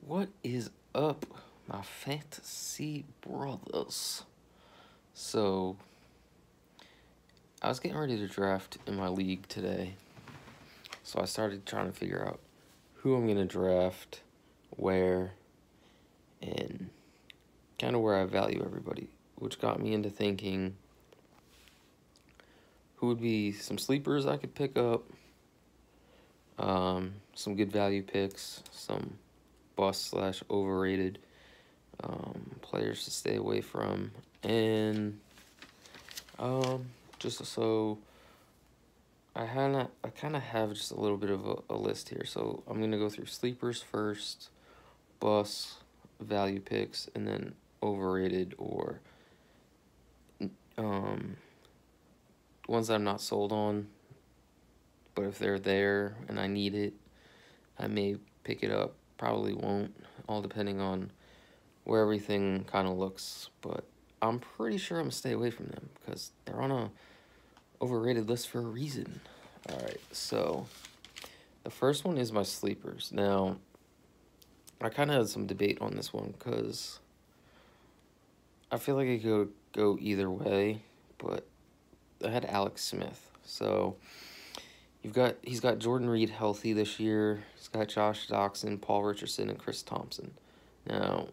What is up, my fantasy brothers? So, I was getting ready to draft in my league today. So, I started trying to figure out who I'm going to draft, where, and kind of where I value everybody, which got me into thinking who would be some sleepers I could pick up, some good value picks, some bust slash overrated players to stay away from, and just so I kind of have just a little bit of a list here. So I'm gonna go through sleepers first, bus, value picks, and then overrated or um ones that I'm not sold on. But if they're there and I need it, I may pick it up. Probably won't, all depending on where everything kind of looks. But I'm pretty sure I'm gonna stay away from them because they're on a overrated list for a reason. All right, so the first one is my sleepers. Now, I kind of had some debate on this one because I feel like it could go either way, but I had Alex Smith. So he's got Jordan Reed healthy this year. He's got Josh Doxson, Paul Richardson, and Chris Thompson. Now,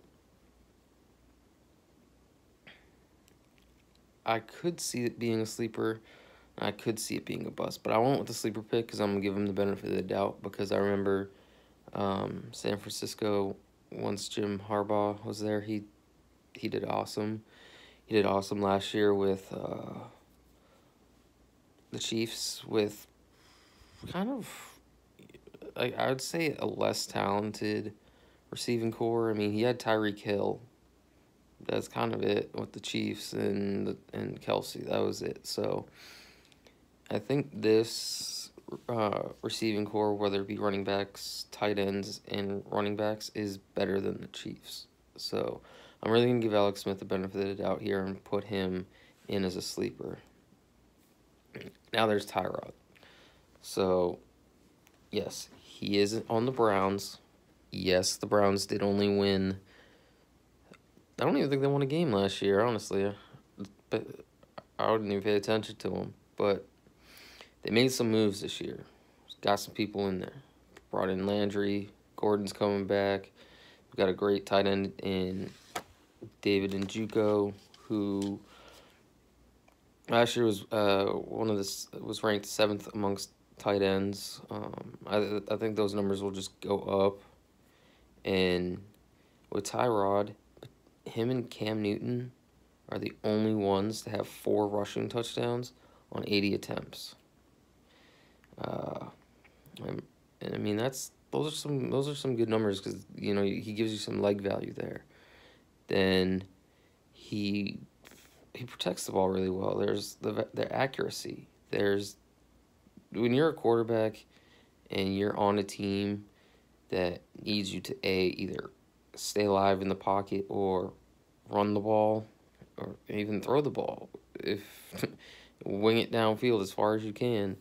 I could see it being a sleeper. I could see it being a bust, but I went with the sleeper pick because I'm gonna give him the benefit of the doubt because I remember San Francisco, once Jim Harbaugh was there, he did awesome. He did awesome last year with the Chiefs with kind of, I would say, a less talented receiving core. I mean, he had Tyreek Hill. That's kind of it with the Chiefs and Kelsey. That was it. So I think this receiving core, whether it be running backs, tight ends, and running backs, is better than the Chiefs. So I'm really going to give Alex Smith the benefit of the doubt here and put him in as a sleeper. Now there's Tyrod. So, yes, he is on the Browns. Yes, the Browns did only win. I don't even think they won a game last year, honestly. But I wouldn't even pay attention to them. But they made some moves this year. Got some people in there. Brought in Landry. Gordon's coming back. We've got a great tight end in David Njoku, who last year was was ranked 7th amongst tight ends. I think those numbers will just go up. And with Tyrod, him and Cam Newton are the only ones to have 4 rushing touchdowns on 80 attempts. And I mean those are some good numbers because he gives you some leg value there. Then he protects the ball really well. There's the accuracy. There's when you're a quarterback and you're on a team that needs you to either stay alive in the pocket or run the ball or even throw the ball. If wing it downfield as far as you can,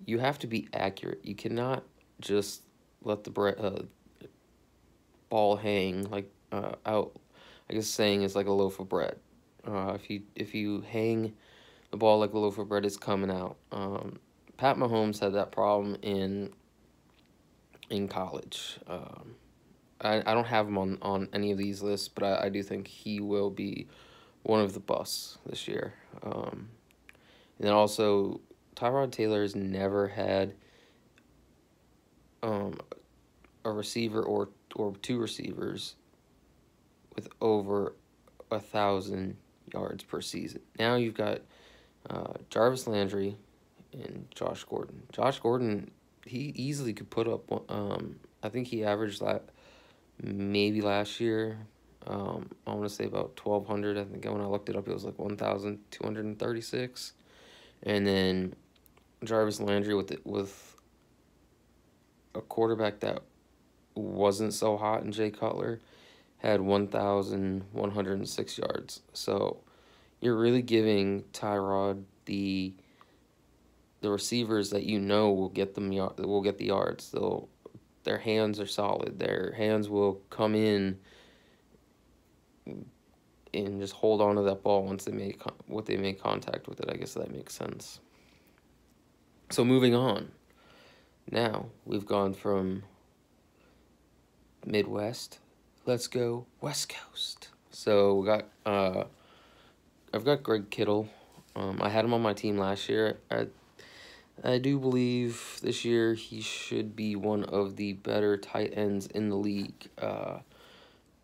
you have to be accurate. You cannot just let the ball hang like out. I guess saying is like a loaf of bread. If you hang the ball like a loaf of bread, it's coming out. Pat Mahomes had that problem in college. I don't have him on any of these lists, but I do think he will be one of the busts this year. And then also, Tyrod Taylor has never had a receiver or 2 receivers with over 1,000 yards per season. Now you've got Jarvis Landry and Josh Gordon. Josh Gordon, he easily could put up. I think he averaged maybe last year. I want to say about 1,200. I think when I looked it up, it was like 1,236. And then Jarvis Landry with a quarterback that wasn't so hot in Jay Cutler had 1,106 yards. So you're really giving Tyrod the receivers that will get the yards. their hands are solid. Their hands will come in and just hold on to that ball once they make contact with it. I guess that makes sense. So moving on. Now we've gone from Midwest. Let's go West Coast. So we got I've got Greg Kittle. I had him on my team last year. I do believe this year he should be one of the better tight ends in the league. Not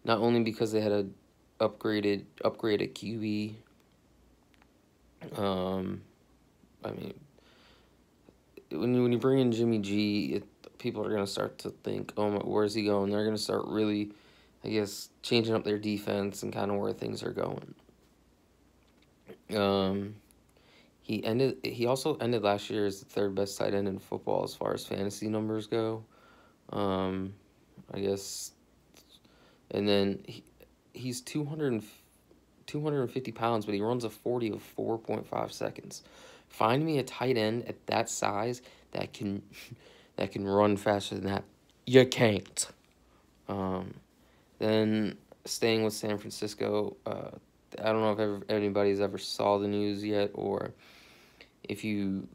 only because they had a upgraded QB. I mean, when you bring in Jimmy G, people are gonna start to think, oh, where's he going? They're gonna start really, I guess, changing up their defense and kind of where things are going. He also ended last year as the third best tight end in football as far as fantasy numbers go. I guess, and then he's 250 pounds, but he runs a 40 of 4.5 seconds. Find me a tight end at that size that can run faster than that. You can't. Then staying with San Francisco, I don't know if anybody's ever saw the news yet, or if you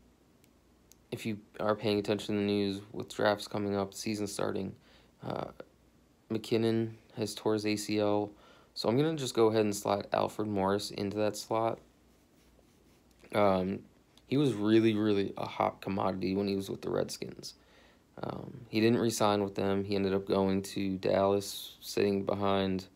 are paying attention to the news with drafts coming up, season starting. McKinnon has tore his ACL, so I'm gonna just go ahead and slide Alfred Morris into that slot. He was really, really a hot commodity when he was with the Redskins. He didn't re-sign with them. He ended up going to Dallas, sitting behind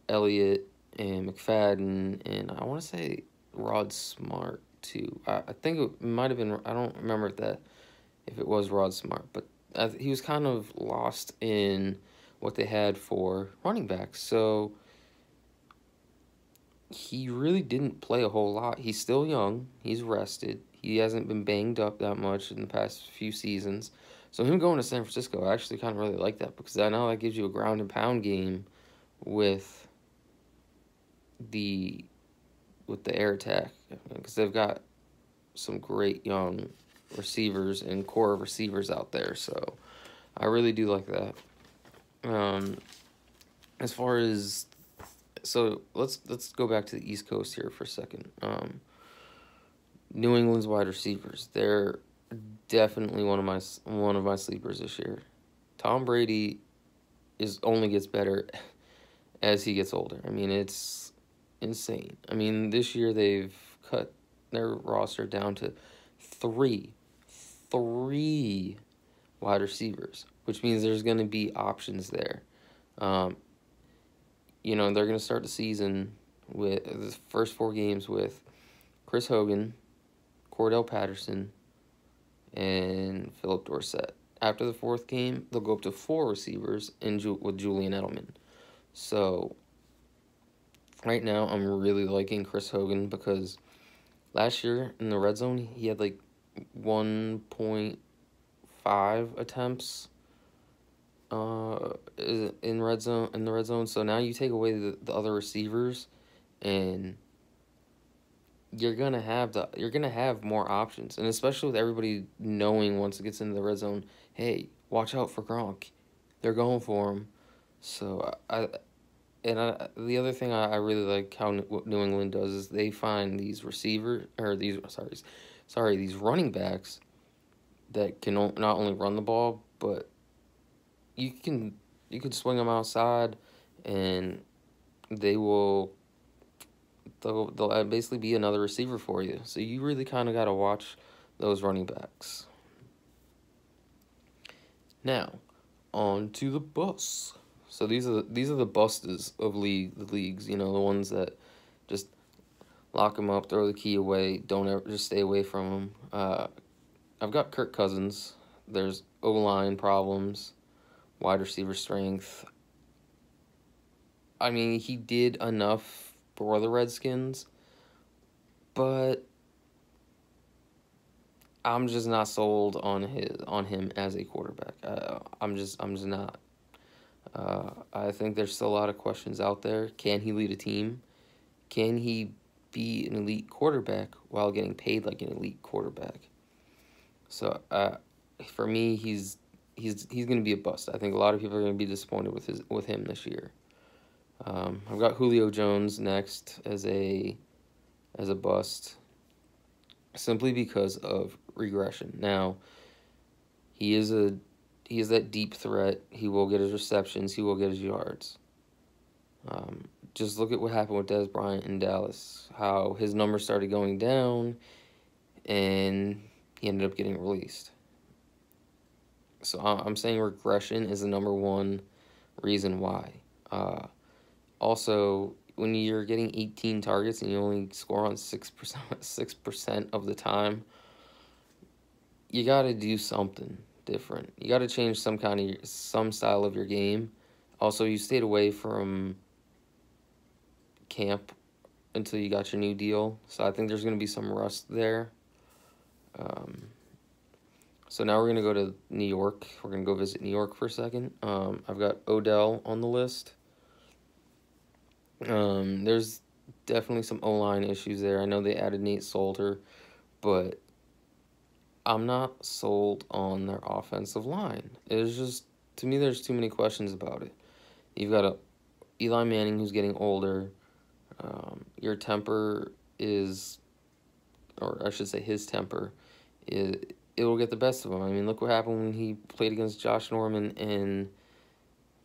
Elliott and McFadden, and I want to say Rod Smart too. I think it might have been. I don't remember if it was Rod Smart, but he was kind of lost in what they had for running backs. So he really didn't play a whole lot. He's still young. He's rested. He hasn't been banged up that much in the past few seasons. So him going to San Francisco, I actually kind of really like that, because I know that gives you a ground and pound game with the air attack, because they've got some great young receivers and core receivers out there. So I really do like that. As far as let's go back to the East Coast here for a second. New England's wide receivers, they're definitely one of my sleepers this year. Tom Brady only gets better as he gets older. I mean, it's insane. I mean, this year they've cut their roster down to three wide receivers, which means there's going to be options there. They're going to start the season with the first 4 games with Chris Hogan, Cordell Patterson, and Philip Dorsett. After the 4th game, they'll go up to 4 receivers with Julian Edelman. So right now, I'm really liking Chris Hogan, because last year in the red zone, he had like 1.5 attempts in the red zone. So now you take away the other receivers, and you're gonna have more options, and especially with everybody knowing once it gets into the red zone, hey, watch out for Gronk, they're going for him. So the other thing I really like how New England does is they find these these running backs that can not only run the ball, but you can swing them outside, and they'll basically be another receiver for you. So you really kind of got to watch those running backs. Now, on to the bus. So these are the busters of the leagues. The ones that just lock them up, throw the key away, don't ever just stay away from them. I've got Kirk Cousins. There's O-line problems, wide receiver strength. I mean, he did enough for the Redskins, but I'm just not sold on him as a quarterback. I'm just not. I think there's still a lot of questions out there. Can he lead a team? Can he be an elite quarterback while getting paid like an elite quarterback? So for me, he's he's going to be a bust. I think a lot of people are going to be disappointed with him this year. I've got Julio Jones next as a bust, simply because of regression. Now, he is that deep threat. He will get his receptions. He will get his yards. Just look at what happened with Dez Bryant in Dallas. How his numbers started going down, and he ended up getting released. So I'm saying regression is the number one reason why. Also, when you're getting 18 targets and you only score on 6% of the time, you got to do something different. You got to change some style of your game. Also, you stayed away from camp until you got your new deal, so I think there's going to be some rust there. So now we're going to go to New York. We're going to go visit New York for a second. I've got Odell on the list. There's definitely some O-line issues there. I know they added Nate Solder, but I'm not sold on their offensive line. It's just, to me, there's too many questions about it. You've got Eli Manning who's getting older. Your temper is, or I should say his temper, it will get the best of him. I mean, look what happened when he played against Josh Norman in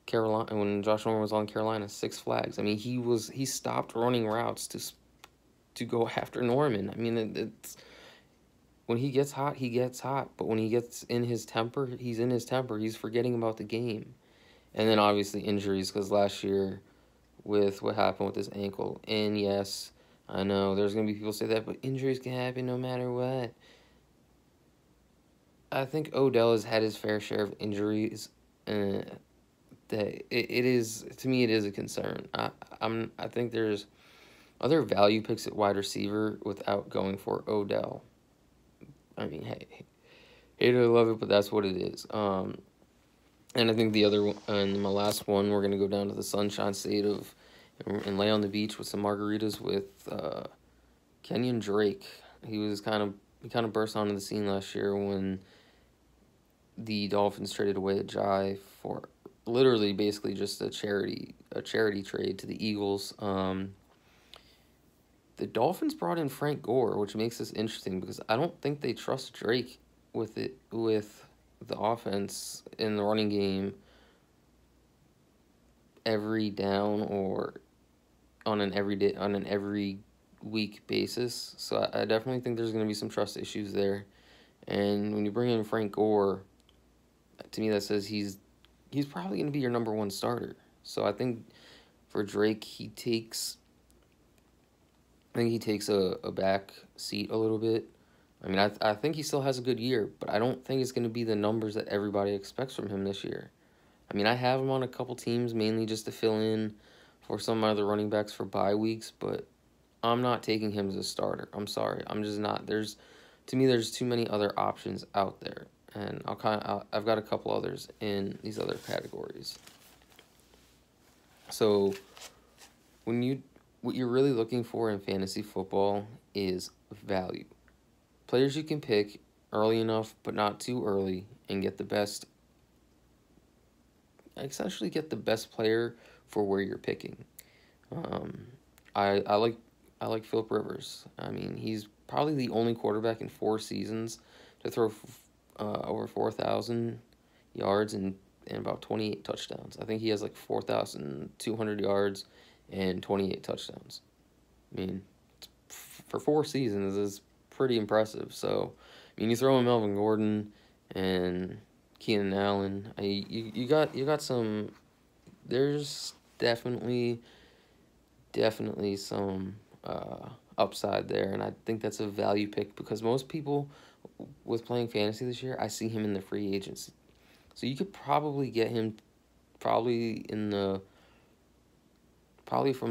Carolina, when Josh Norman was on Carolina, 6 flags. I mean, he stopped running routes to go after Norman. I mean, it's when he gets hot, he gets hot. But when he gets in his temper, he's in his temper. He's forgetting about the game. And then obviously injuries, because last year with what happened with his ankle. And yes, I know there's going to be people say that, but injuries can happen no matter what. I think Odell has had his fair share of injuries, and that it is, to me, it is a concern. I think there's other value picks at wide receiver without going for Odell. I mean, hey, hate it or love it, but that's what it is. And I think the other one, and my last one, we're gonna go down to the Sunshine State and lay on the beach with some margaritas with Kenyon Drake. He kind of burst onto the scene last year when the Dolphins traded away Ajayi for literally basically just a charity trade to the Eagles. The Dolphins brought in Frank Gore, which makes this interesting because I don't think they trust Drake with the offense in the running game every down or on an every week basis. So I definitely think there's going to be some trust issues there. And when you bring in Frank Gore, to me that says he's probably going to be your number one starter. So I think for Drake, he takes a back seat a little bit. I mean, I think he still has a good year, but I don't think it's going to be the numbers that everybody expects from him this year. I mean, I have him on a couple teams, mainly just to fill in for some other running backs for bye weeks, but I'm not taking him as a starter. I'm sorry. I'm just not. To me, there's too many other options out there, and I've got a couple others in these other categories. So, what you're really looking for in fantasy football is value. Players you can pick early enough, but not too early, and essentially get the best player for where you're picking. I like Phillip Rivers. I mean, he's probably the only quarterback in 4 seasons to throw over 4,000 yards and about 28 touchdowns. I think he has like 4,200 yards and 28 touchdowns. I mean, for 4 seasons is pretty impressive. So, I mean, you throw in Melvin Gordon and Keenan Allen. You got some. There's definitely some upside there, and I think that's a value pick because most people with playing fantasy this year, I see him in the free agency. So you could probably get him probably from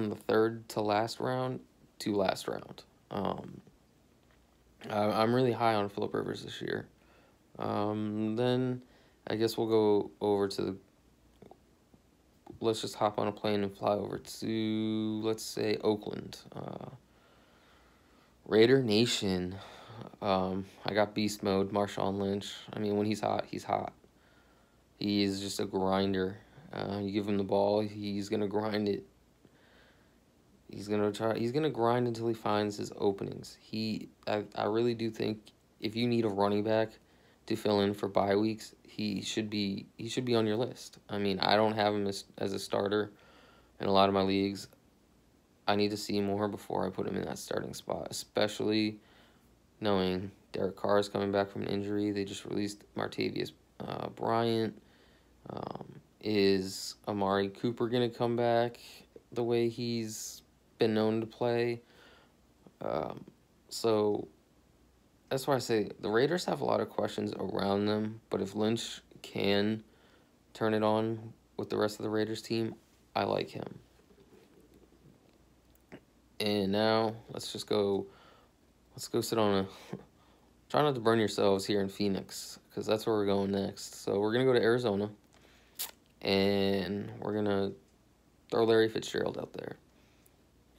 the 3rd to last round to last round. I'm really high on Phillip Rivers this year. Then I guess we'll go over to let's just hop on a plane and fly over to, let's say, Oakland. Raider Nation. I got beast mode, Marshawn Lynch. I mean, when he's hot, he's hot. He is just a grinder. You give him the ball, he's gonna grind it. He's gonna try. He's gonna grind until he finds his openings. I really do think if you need a running back to fill in for bye weeks, he should be on your list. I mean, I don't have him as a starter in a lot of my leagues. I need to see more before I put him in that starting spot, especially knowing Derek Carr is coming back from an injury. They just released Martavius Bryant. Is Amari Cooper going to come back the way he's been known to play? So that's why I say the Raiders have a lot of questions around them, but if Lynch can turn it on with the rest of the Raiders team, I like him. And now let's go sit on a try not to burn yourselves here in Phoenix, because that's where we're going next. So we're gonna go to Arizona, and we're gonna throw Larry Fitzgerald out there.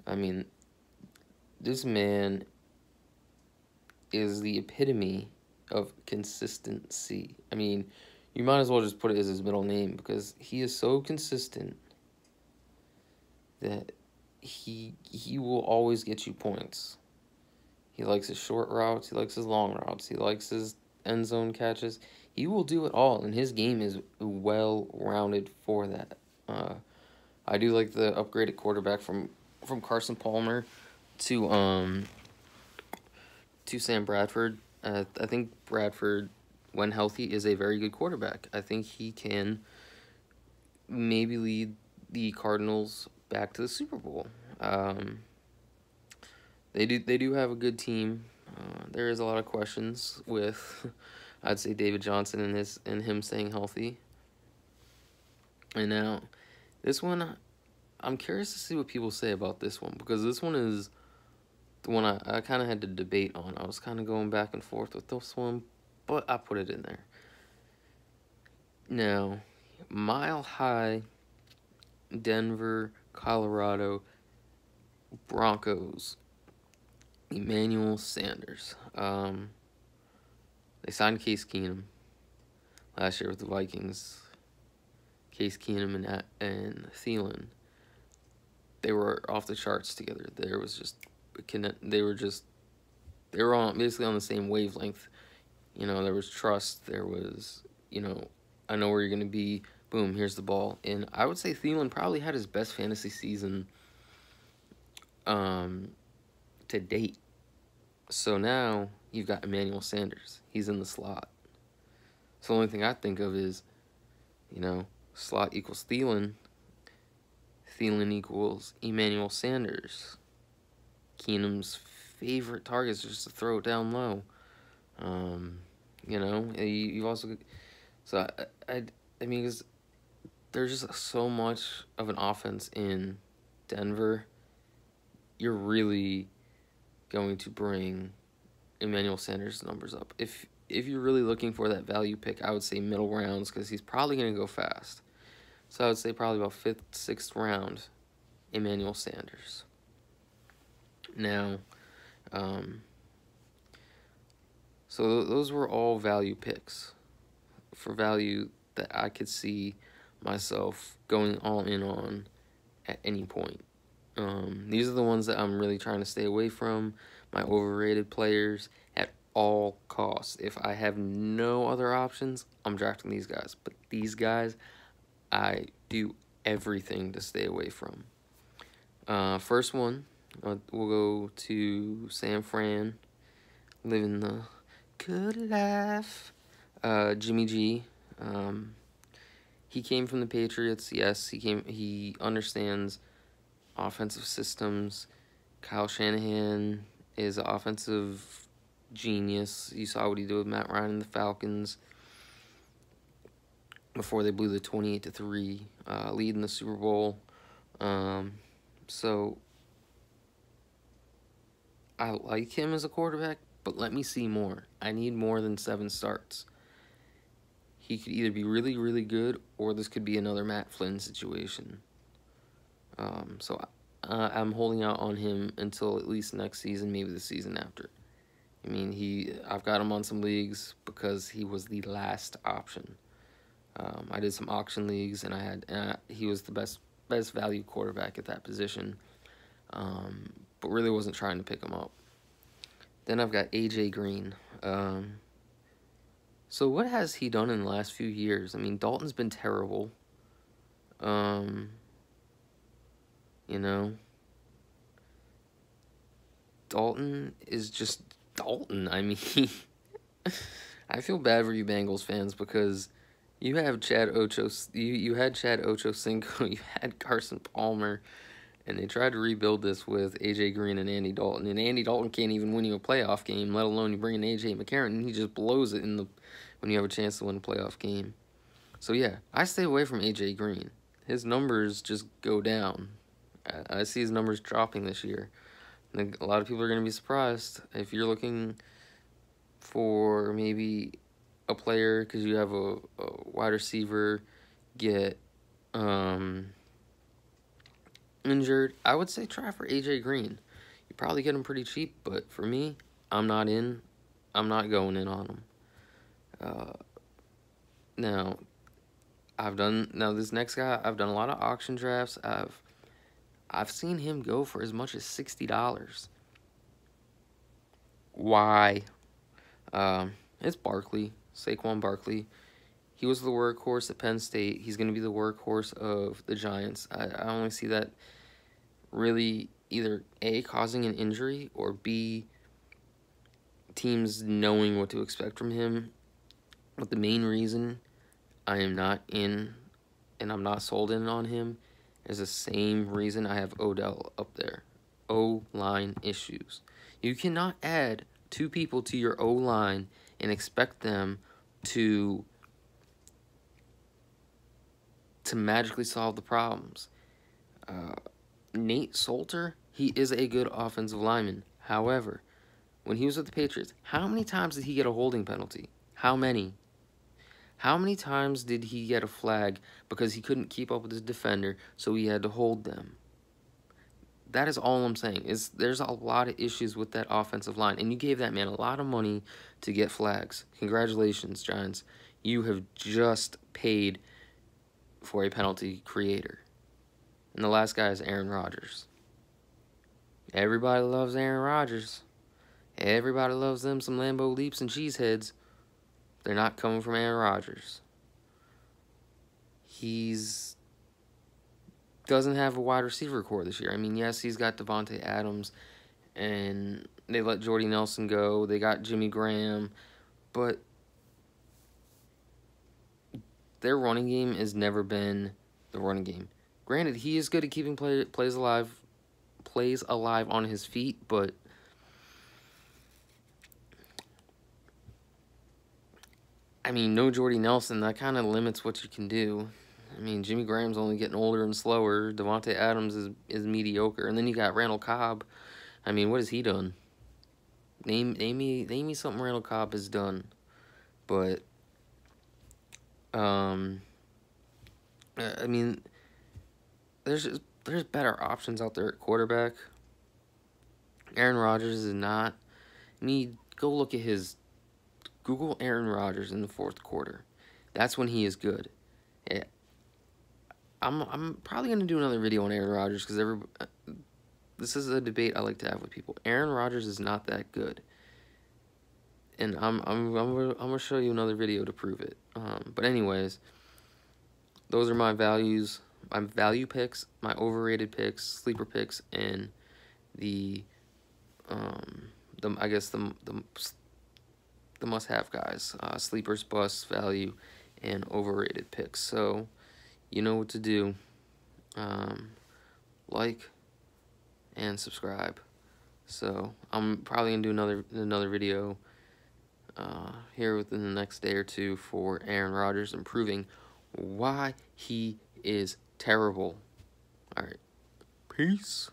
I mean, this man is the epitome of consistency. I mean, you might as well just put it as his middle name, because he is so consistent that he will always get you points. He likes his short routes, he likes his long routes, he likes his end zone catches. He will do it all, and his game is well-rounded for that. I do like the upgraded quarterback from Carson Palmer to Sam Bradford. I think Bradford, when healthy, is a very good quarterback. I think he can maybe lead the Cardinals back to the Super Bowl. They do have a good team. There is a lot of questions with, I'd say, David Johnson and him staying healthy. And now, this one, I'm curious to see what people say about this one, because this one is the one I kind of had to debate on. I was kind of going back and forth with this one, but I put it in there. Now, Mile High Denver, Colorado Broncos, Emmanuel Sanders. They signed Case Keenum last year with the Vikings. Case Keenum and Thielen, they were off the charts together. They were on basically on the same wavelength. There was trust. There was, I know where you're gonna be. Boom, here's the ball. And I would say Thielen probably had his best fantasy season to date. So now you've got Emmanuel Sanders. He's in the slot. So the only thing I think of is, slot equals Thielen. Thielen equals Emmanuel Sanders. Keenum's favorite target is just to throw it down low. You also... So, I mean, cause there's just so much of an offense in Denver. You're really going to bring Emmanuel Sanders' numbers up. If you're really looking for that value pick, I would say middle rounds, because he's probably going to go fast. So I would say probably about 5th, 6th round, Emmanuel Sanders. Now, so those were all value picks for value that I could see myself going all in on at any point. These are the ones that I'm really trying to stay away from, my overrated players, at all costs. If I have no other options, I'm drafting these guys. But these guys, I do everything to stay away from. First one, we'll go to San Fran, living the good life. Jimmy G. He came from the Patriots. Yes, he understands offensive systems. Kyle Shanahan is an offensive genius. You saw what he did with Matt Ryan and the Falcons before they blew the 28-3 lead in the Super Bowl. So I like him as a quarterback, but let me see more. I need more than 7 starts. He could either be really, really good, or this could be another Matt Flynn situation. So I'm holding out on him until at least next season, maybe the season after. I mean, I've got him on some leagues because he was the last option. I did some auction leagues, and he was the best value quarterback at that position. But really wasn't trying to pick him up. Then I've got AJ Green. So what has he done in the last few years? I mean, Dalton's been terrible. You know, Dalton is just Dalton. I mean, I feel bad for you Bengals fans because you have Chad Ocho. You had Chad Ochocinco. You had Carson Palmer, and they tried to rebuild this with AJ Green and Andy Dalton. And Andy Dalton can't even win you a playoff game, let alone you bring in AJ McCarron. And he just blows it when you have a chance to win a playoff game. So yeah, I stay away from AJ Green. His numbers just go down. I see his numbers dropping this year. And a lot of people are going to be surprised if you're looking for maybe a player because you have a wide receiver get injured. I would say try for AJ Green. You probably get him pretty cheap, but for me, I'm not going in on him. Now this next guy, I've done a lot of auction drafts. I've seen him go for as much as $60. Why? It's Barkley, Saquon Barkley. He was the workhorse at Penn State. He's going to be the workhorse of the Giants. I only see that really either A, causing an injury, or B, teams knowing what to expect from him. But the main reason I am not in and I'm not sold in on him is the same reason I have Odell up there. O-line issues. You cannot add 2 people to your O-line and expect them to magically solve the problems. Nate Solder, he is a good offensive lineman. However, when he was with the Patriots, how many times did he get a holding penalty? How many? How many times did he get a flag because he couldn't keep up with his defender, so he had to hold them? That is all I'm saying. There's a lot of issues with that offensive line, and you gave that man a lot of money to get flags. Congratulations, Giants. You have just paid for a penalty creator. And the last guy is Aaron Rodgers. Everybody loves Aaron Rodgers. Everybody loves them some Lambeau Leaps and cheeseheads. They're not coming from Aaron Rodgers. He's doesn't have a wide receiver core this year. I mean, yes, he's got Devontae Adams, and they let Jordy Nelson go. They got Jimmy Graham, but their running game has never been the running game. Granted, he is good at keeping plays alive on his feet, but I mean, no Jordy Nelson, that kind of limits what you can do. I mean, Jimmy Graham's only getting older and slower. Devontae Adams is mediocre. And then you got Randall Cobb. I mean, what has he done? Name me something Randall Cobb has done. But, I mean, there's better options out there at quarterback. Aaron Rodgers is not. I mean, go look at Google Aaron Rodgers in the fourth quarter. That's when he is good. Yeah. I'm probably going to do another video on Aaron Rodgers because this is a debate I like to have with people. Aaron Rodgers is not that good. And I'm going to show you another video to prove it. But anyways, those are my values, my value picks, my overrated picks, sleeper picks, and the must-have guys, sleepers, busts, value, and overrated picks. So you know what to do. Like and subscribe. So I'm probably gonna do another video here within the next day or two for Aaron Rodgers and proving why he is terrible. All right, peace.